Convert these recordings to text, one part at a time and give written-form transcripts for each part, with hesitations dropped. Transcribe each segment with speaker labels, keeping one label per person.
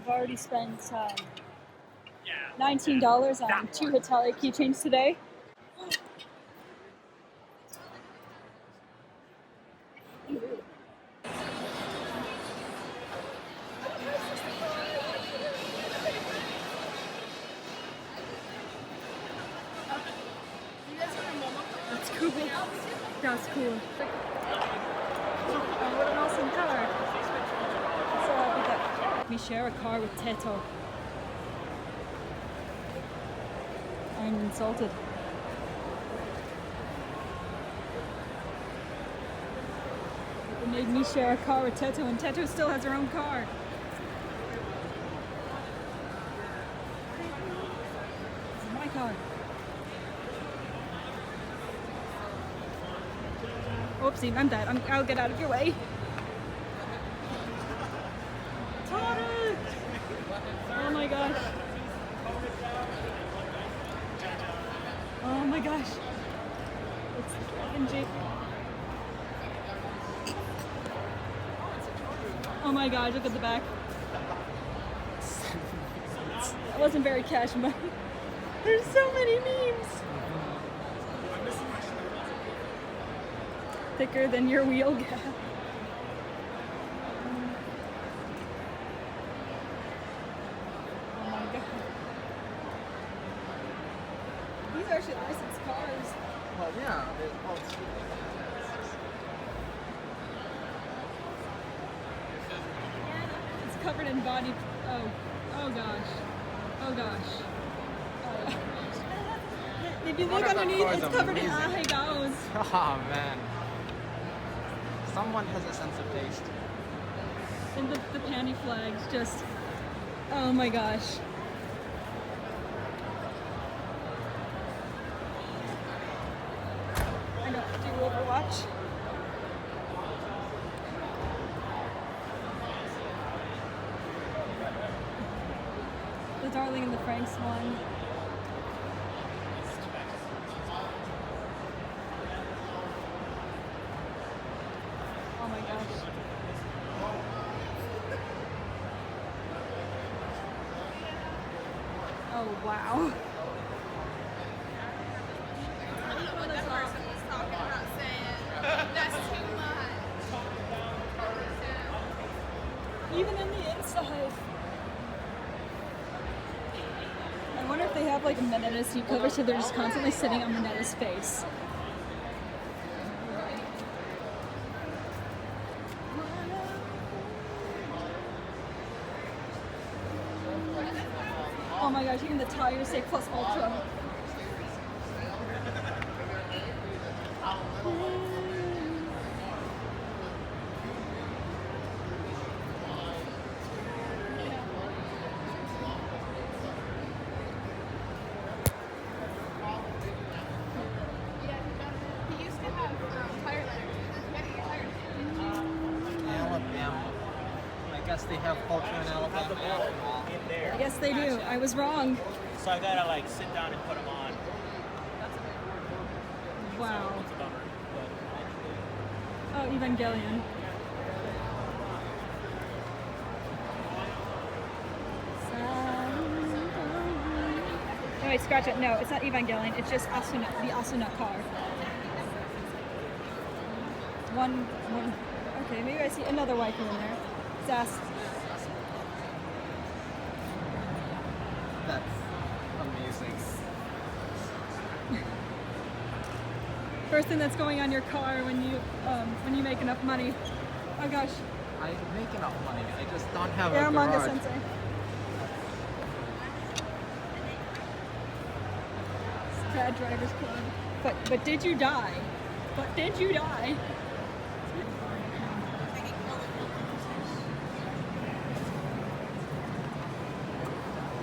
Speaker 1: I've already spent $19 on 2 Hitalia keychains today. That's cool. That's cool. Oh, what an awesome car. So happy that we share a car with Teto. I'm insulted. They made me share a car with Teto, and Teto still has her own car. This is my car. Oopsie, I'm dead. I'll get out of your way. Tara! Oh my gosh. Oh my gosh. It's the fucking Jeep. Oh my god, look at the back. That wasn't very cash money. There's so many memes. Thicker than your wheel gap. Oh my god. These are actually licensed cars.
Speaker 2: Well, yeah, they're all
Speaker 1: It's covered in body. Oh gosh. Oh gosh. If you look underneath, it's covered in ahegos.
Speaker 2: Oh man. Someone has a sense of taste.
Speaker 1: And the panty flags just. Oh my gosh. I got to do Overwatch. The Darling and the Franks one. Oh my gosh. Oh wow.
Speaker 3: That person was talking about saying that's too much.
Speaker 1: Even in the inside. I wonder if they have like a Minetta seat cover so they're just constantly sitting on Minetta's face. Oh my gosh, even the tires say Plus Ultra.
Speaker 3: He used to have tire letters. He had to get tires.
Speaker 2: Alabama. I guess they have culture in Alabama.
Speaker 4: In there.
Speaker 1: Yes, they do. I was wrong.
Speaker 4: So I gotta like sit down and put them on.
Speaker 1: Wow.
Speaker 4: It's a bummer.
Speaker 1: Oh, Evangelion. No, wait, scratch it. No, it's not Evangelion. It's just Asuna, the Asuna car. One. Okay, maybe I see another waifu in there. Sass.
Speaker 2: That's amazing.
Speaker 1: First thing that's going on your car when you make enough money. Oh gosh.
Speaker 2: I make enough money. I just don't have
Speaker 1: Yeah,
Speaker 2: a
Speaker 1: manga
Speaker 2: garage.
Speaker 1: sensei. Bad Drivers Club. But did you die? But did you die?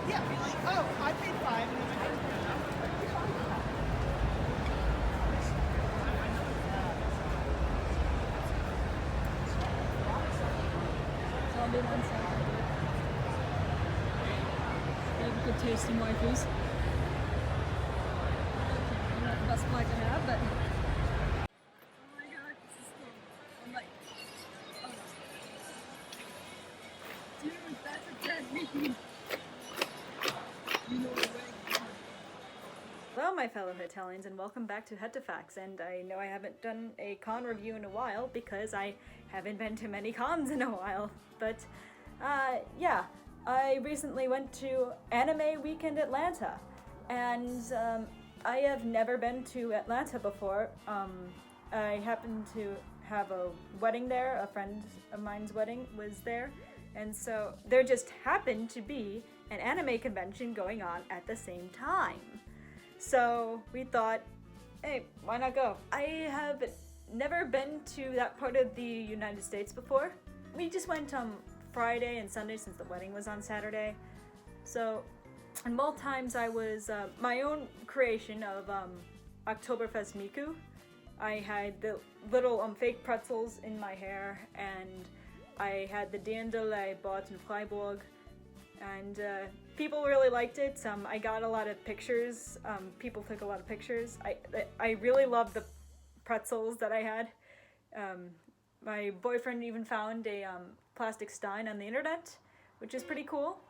Speaker 3: Yeah, be like, oh, I paid $5.
Speaker 1: So I'll be on side. They have good taste in waifus. Not the best flag to have, but. Oh my god, this is cool. I'm like. Oh. Hello, my fellow Italians, and welcome back to Hetafacts. And I know I haven't done a con review in a while because I haven't been to many cons in a while. But yeah, I recently went to Anime Weekend Atlanta, and I have never been to Atlanta before. I happened to have a wedding there. A friend of mine's wedding was there, and so there just happened to be an anime convention going on at the same time. So we thought, hey, why not go? I have never been to that part of the United States before. We just went Friday and Sunday since the wedding was on Saturday. So, and both times I was my own creation of Oktoberfest Miku. I had the little fake pretzels in my hair, and I had the Dirndl I bought in Freiburg, and people really liked it. I got a lot of pictures. People took a lot of pictures. I really loved the pretzels that I had. My boyfriend even found a plastic stein on the internet, which is pretty cool.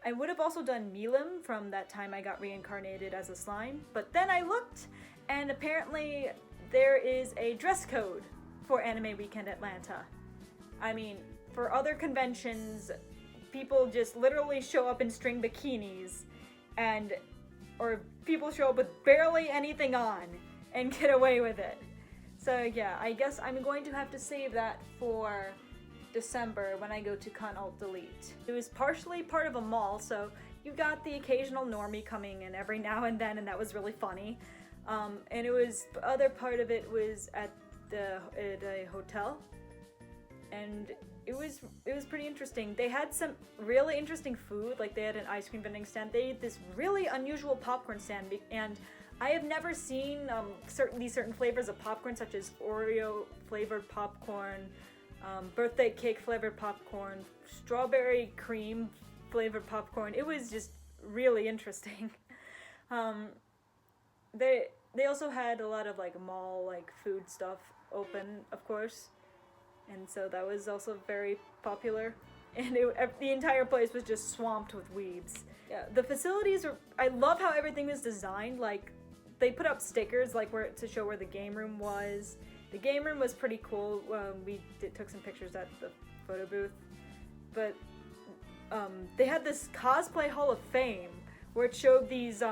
Speaker 1: I would have also done Milim from that time I got reincarnated as a slime, but then I looked, and apparently there is a dress code for Anime Weekend Atlanta. I mean, for other conventions, people just literally show up in string bikinis, or people show up with barely anything on and get away with it. So yeah, I guess I'm going to have to save that for December when I go to Con Alt Delete. It was partially part of a mall, so you got the occasional normie coming in every now and then, and that was really funny. And the other part of it was at a hotel, and it was pretty interesting. They had some really interesting food, like they had an ice cream vending stand. They had this really unusual popcorn stand, and I have never seen certain flavors of popcorn, such as Oreo flavored popcorn, birthday cake flavored popcorn, strawberry cream flavored popcorn. It was just really interesting. They also had a lot of mall food stuff open, of course, and so that was also very popular. And the entire place was just swamped with weebs. Yeah, the facilities I love how everything was designed. Like, they put up stickers to show where the game room was. The game room was pretty cool. We took some pictures at the photo booth. But they had this cosplay Hall of Fame where it showed these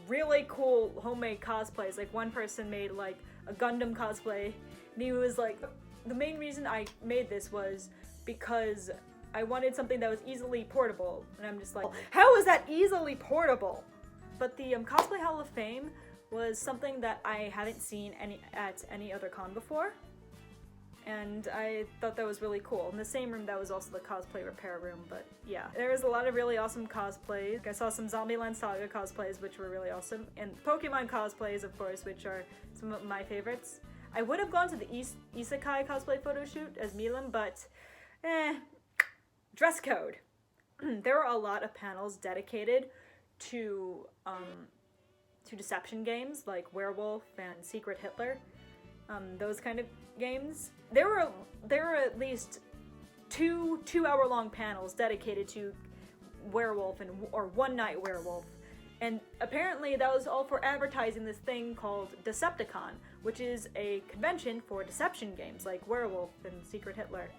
Speaker 1: really cool homemade cosplays. Like, one person made a Gundam cosplay, and he was like, the main reason I made this was because I wanted something that was easily portable. And I'm just like, how is that easily portable? But the Cosplay Hall of Fame was something that I haven't seen at any other con before, and I thought that was really cool. In the same room, that was also the cosplay repair room. But yeah, there was a lot of really awesome cosplays. I saw some Zombieland Saga cosplays, which were really awesome, and Pokemon cosplays, of course, which are some of my favorites. I would have gone to the Isekai cosplay photo shoot as Milim, but dress code. There were a lot of panels dedicated to deception games like Werewolf and Secret Hitler, those kind of games. There were at least two 2-hour-long panels dedicated to Werewolf or One Night Werewolf, and apparently that was all for advertising this thing called Decepticon, which is a convention for deception games like Werewolf and Secret Hitler.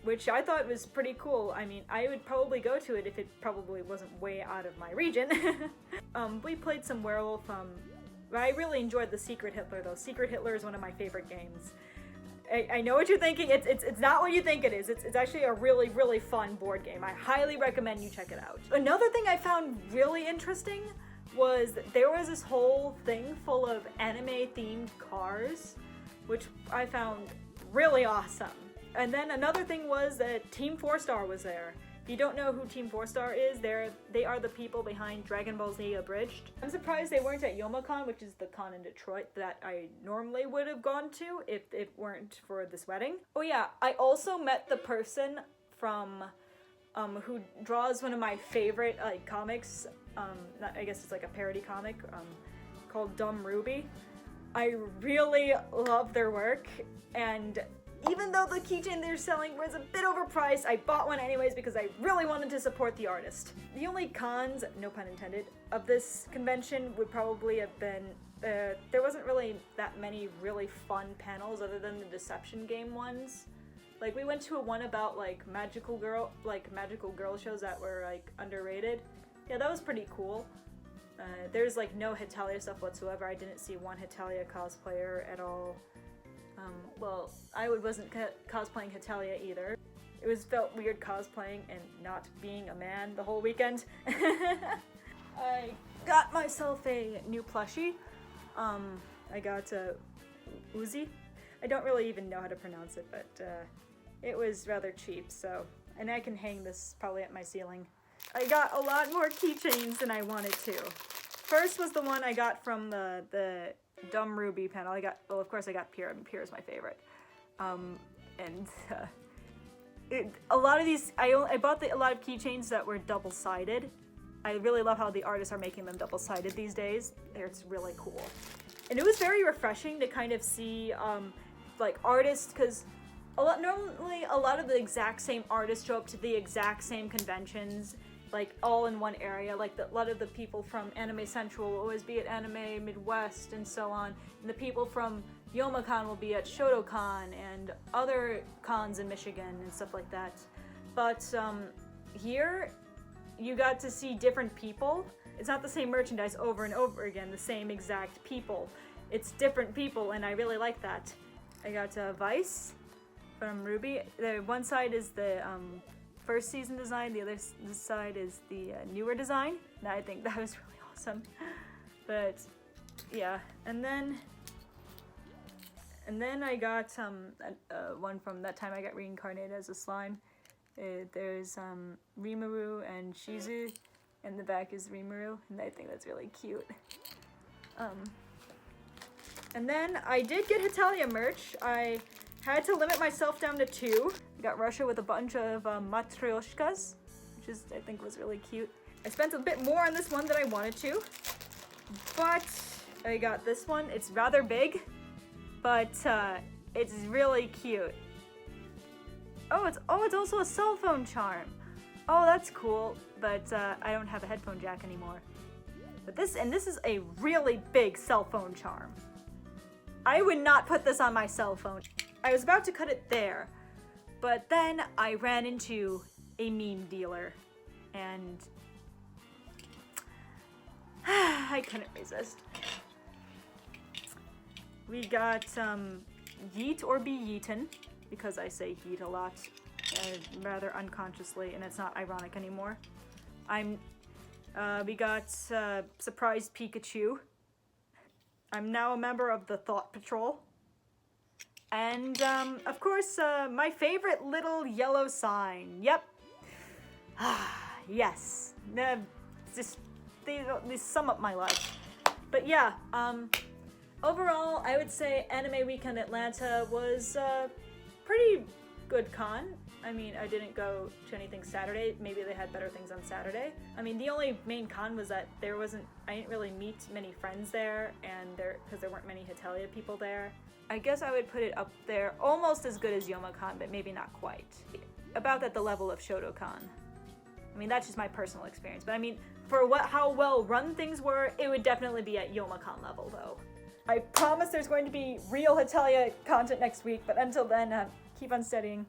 Speaker 1: Which I thought was pretty cool. I mean, I would probably go to it if it probably wasn't way out of my region. We played some Werewolf. I really enjoyed the Secret Hitler, though. Secret Hitler is one of my favorite games. I know what you're thinking. It's not what you think it is. It's actually a really, really fun board game. I highly recommend you check it out. Another thing I found really interesting was that there was this whole thing full of anime-themed cars, which I found really awesome. And then another thing was that Team 4-Star was there. If you don't know who Team 4-Star is, they are the people behind Dragon Ball Z Abridged. I'm surprised they weren't at YomaCon, which is the con in Detroit that I normally would have gone to if it weren't for this wedding. Oh yeah, I also met the person from who draws one of my favorite comics. I guess it's like a parody comic called Dumb Ruby. I really love their work, and even though the keychain they're selling was a bit overpriced, I bought one anyways because I really wanted to support the artist. The only cons, no pun intended, of this convention would probably have been there wasn't really that many really fun panels other than the deception game ones. Like, we went to a one about like magical girl shows that were like underrated. Yeah, that was pretty cool. There's like no Hetalia stuff whatsoever. I didn't see one Hetalia cosplayer at all. Well, I wasn't cosplaying Hetalia either. It felt weird cosplaying and not being a man the whole weekend. I got myself a new plushie. I got Uzi. I don't really even know how to pronounce it, but it was rather cheap, so... And I can hang this probably at my ceiling. I got a lot more keychains than I wanted to. First was the one I got from the Dumb Ruby panel. Well, of course I got Pyrrha. Pyrrha's my favorite. A lot of these, I bought a lot of keychains that were double-sided. I really love how the artists are making them double-sided these days. It's really cool. And it was very refreshing to kind of see, like, artists, because normally a lot of the exact same artists show up to the exact same conventions, like, all in one area. Like, a lot of the people from Anime Central will always be at Anime Midwest and so on. And the people from YomaCon will be at ShotoCon and other cons in Michigan and stuff like that. But here, you got to see different people. It's not the same merchandise over and over again, the same exact people. It's different people, and I really like that. I got Vice from Ruby. The one side is the first season design, the other side is the newer design. And I think that was really awesome. But yeah, and then I got one from that time I got reincarnated as a slime. There's Rimuru and Shizu, and the back is Rimuru, and I think that's really cute. And then I did get Hetalia merch. I had to limit myself down to 2. I got Russia with a bunch of matryoshkas, which I think was really cute. I spent a bit more on this one than I wanted to, but I got this one. It's rather big, but it's really cute. Oh, it's also a cell phone charm. Oh, that's cool, but I don't have a headphone jack anymore. But this is a really big cell phone charm. I would not put this on my cell phone. I was about to cut it there, but then I ran into a meme dealer, and I couldn't resist. We got Yeet or Be Yeetin', because I say yeet a lot, rather unconsciously, and it's not ironic anymore. We got Surprised Pikachu. I'm now a member of the Thought Patrol. And, of course, my favorite little yellow sign. Yep. Yes. These sum up my life. But yeah, overall, I would say Anime Weekend Atlanta was pretty good con. I mean, I didn't go to anything Saturday. Maybe they had better things on Saturday. I mean, the only main con was that I didn't really meet many friends there, and because there weren't many Hetalia people there. I guess I would put it up there, almost as good as YomaCon, but maybe not quite. About at the level of ShotoCon. I mean, that's just my personal experience. But I mean, for how well run things were, it would definitely be at YomaCon level, though. I promise there's going to be real Hetalia content next week, but until then, keep on studying.